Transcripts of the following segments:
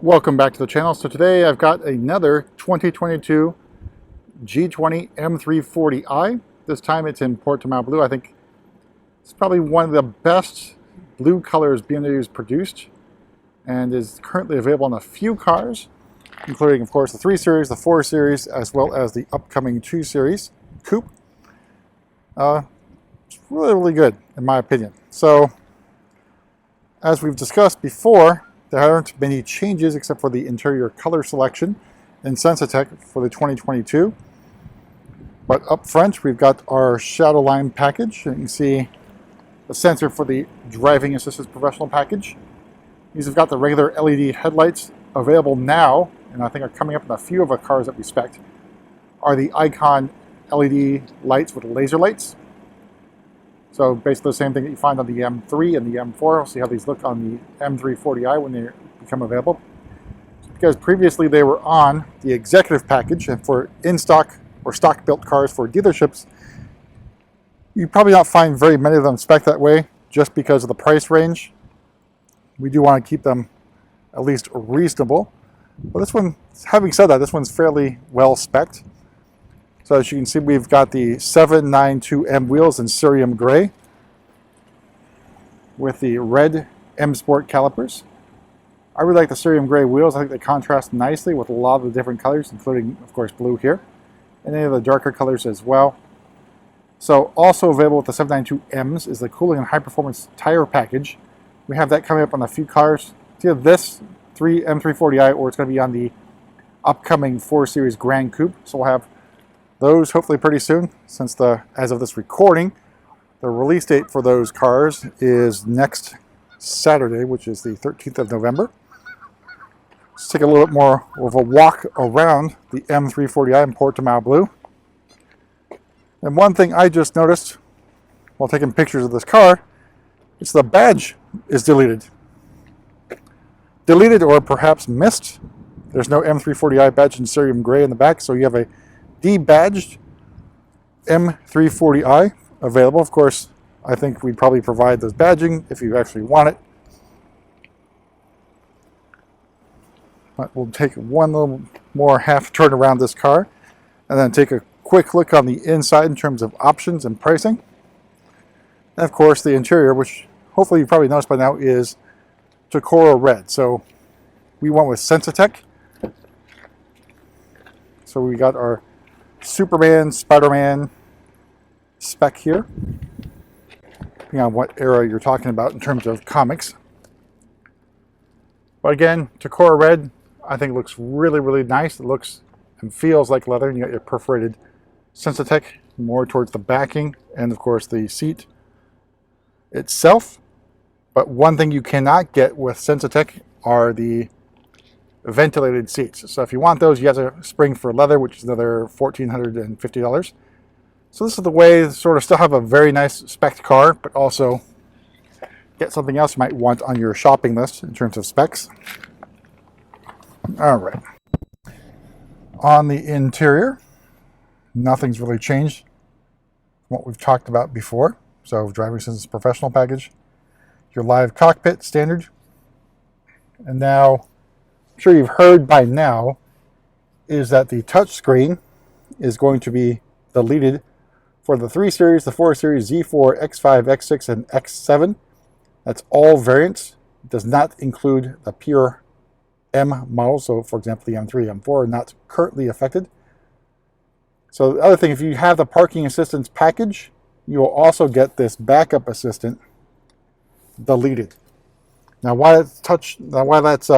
Welcome back to the channel. So today I've got another 2022 G20 M340i. This time it's in Portimao Blue. I think it's probably one of the best blue colors BMW's produced and is currently available in a few cars, including of course the 3 Series, the 4 Series, as well as the upcoming 2 Series Coupe. It's really good in my opinion. So as we've discussed before, there aren't many changes except for the interior color selection in Sensatec for the 2022. But up front, we've got our Shadowline package. And you can see the sensor for the driving assistance professional package. These have got the regular LED headlights available now, and I think are coming up in a few of the cars that we spec'd, are the Icon LED lights with laser lights. So basically the same thing that you find on the M3 and the M4. We'll see how these look on the M340i when they become available. Because previously they were on the executive package, and for in-stock or stock-built cars for dealerships, you probably not find very many of them spec that way just because of the price range. We do want to keep them at least reasonable. But this one, having said that, this one's fairly well spec'd. So as you can see, we've got the 792M wheels in cerium gray with the red M Sport calipers. I really like the cerium gray wheels. I think they contrast nicely with a lot of the different colors, including, of course, blue here, and any of the darker colors as well. So also available with the 792Ms is the cooling and high performance tire package. We have that coming up on a few cars. It's either this M340i or it's going to be on the upcoming 4 Series Grand Coupe. So we'll have those hopefully pretty soon, since as of this recording, the release date for those cars is next Saturday, which is the 13th of November. Let's take a little bit more of a walk around the M340i in Portimao Blue. And one thing I just noticed while taking pictures of this car is the badge is deleted. Deleted or perhaps missed. There's no M340i badge in cerium gray in the back, so you have a debadged M340i available. Of course, I think we'd probably provide this badging if you actually want it. But we'll take one little more half turn around this car and then take a quick look on the inside in terms of options and pricing. And of course, the interior, which hopefully you probably noticed by now, is Tacora Red. So we went with Sensatec. So we got our Superman, Spider-Man spec here, depending on what era you're talking about in terms of comics. But again, Tacora Red, I think looks really nice. It looks and feels like leather, and you got your perforated Sensatec more towards the backing and of course the seat itself. But one thing you cannot get with Sensatec are the ventilated seats. So if you want those, you have to spring for leather, which is another $1,450. So this is the way to sort of still have a very nice spec car, but also get something else you might want on your shopping list in terms of specs. All right. On the interior, nothing's really changed from what we've talked about before. So driving assistance professional package, your live cockpit standard, and now I'm sure you've heard by now is that the touchscreen is going to be deleted for the 3 Series, the 4 Series, Z4, X5, X6, and X7. That's all variants. It does not include the pure M models. So for example, the M3, M4 are not currently affected. So the other thing, if you have the parking assistance package, you will also get this backup assistant deleted. Now why that's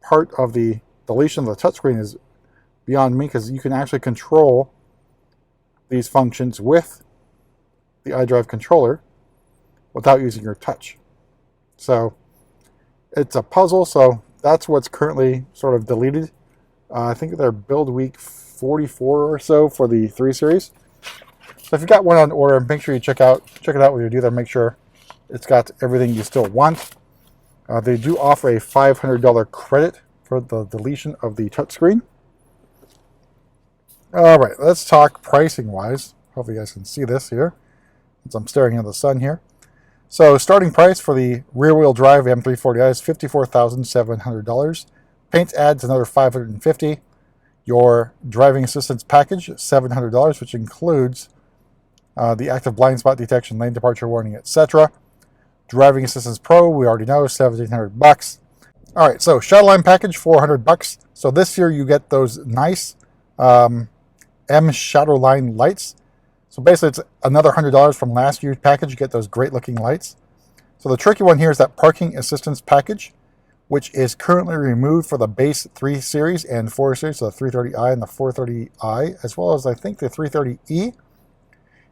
part of the deletion of the touchscreen is beyond me, because you can actually control these functions with the iDrive controller without using your touch. So it's a puzzle. So that's what's currently sort of deleted. I think they're build week 44 or so for the 3 Series. So if you got one on order, make sure you check it out with your dealer. Make sure it's got everything you still want. They do offer a $500 credit for the deletion of the touchscreen. All right, let's talk pricing wise. Hopefully you guys can see this here, since I'm staring into the sun here. So starting price for the rear-wheel drive M340i is $54,700. Paint adds another $550. Your driving assistance package, $700, which includes the active blind spot detection, lane departure warning, etc. Driving assistance pro, we already know, $1,700. All right, so Shadowline package, $400. So this year you get those nice M Shadowline lights. So basically it's another $100 from last year's package. You get those great looking lights. So the tricky one here is that parking assistance package, which is currently removed for the base 3 Series and 4 Series, so the 330i and the 430i, as well as I think the 330e.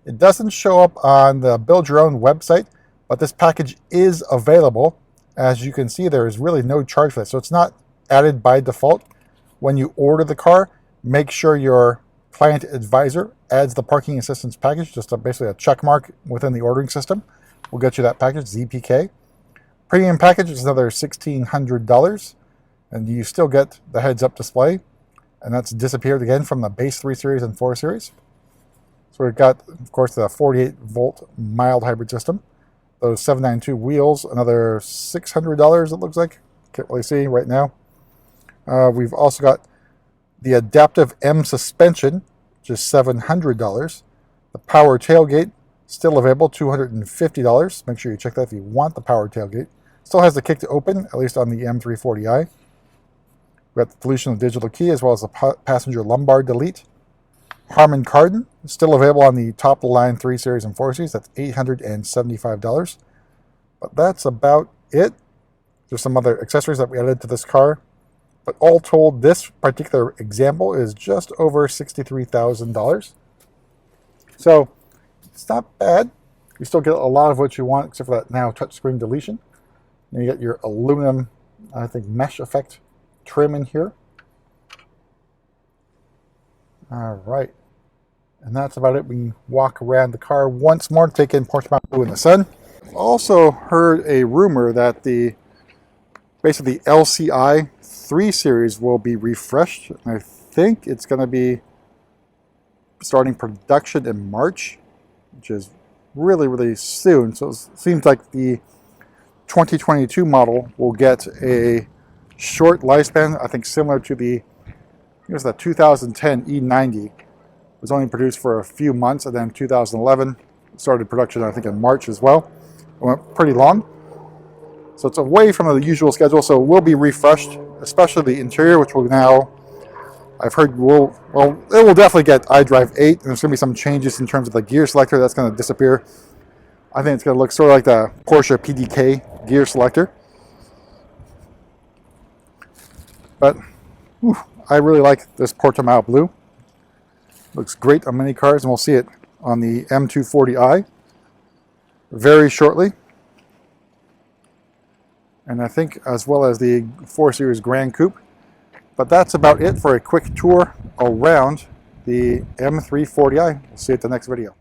It doesn't show up on the Build Your Own website, but this package is available. As you can see, there is really no charge for this, so it's not added by default. When you order the car, make sure your client advisor adds the parking assistance package, just basically a check mark within the ordering system. We'll get you that package, ZPK. Premium package is another $1,600, and you still get the heads-up display, and that's disappeared again from the base 3 Series and 4 Series. So we've got, of course, the 48-volt mild hybrid system. Those 792 wheels, another $600 it looks like. Can't really see right now. We've also got the adaptive M suspension, which is $700. The power tailgate, still available, $250. Make sure you check that if you want the power tailgate. Still has the kick to open, at least on the M340i. We've got the deletion of digital key, as well as the passenger lumbar delete. Harman Kardon, still available on the top of the line 3 Series and 4 Series. That's $875. But that's about it. There's some other accessories that we added to this car. But all told, this particular example is just over $63,000. So it's not bad. You still get a lot of what you want, except for that now touchscreen deletion. And you get your aluminum, I think, mesh effect trim in here. All right. And that's about it. We can walk around the car once more to take in Portimao Blue in the sun. I've also heard a rumor that basically the LCI 3 Series will be refreshed. I think it's going to be starting production in March, which is really, really soon. So it seems like the 2022 model will get a short lifespan, I think similar to the 2010 E90. It was only produced for a few months, and then 2011 started production, I think, in March as well. It went pretty long. So it's away from the usual schedule, so it will be refreshed, especially the interior, which will now, I've heard, it will definitely get iDrive 8, and there's going to be some changes in terms of the gear selector. That's going to disappear. I think it's going to look sort of like the Porsche PDK gear selector. But I really like this Portimao Blue. Looks great on many cars, and we'll see it on the M340i very shortly. And I think as well as the 4 Series Grand Coupe. But that's about it for a quick tour around the M340i. We'll see you at the next video.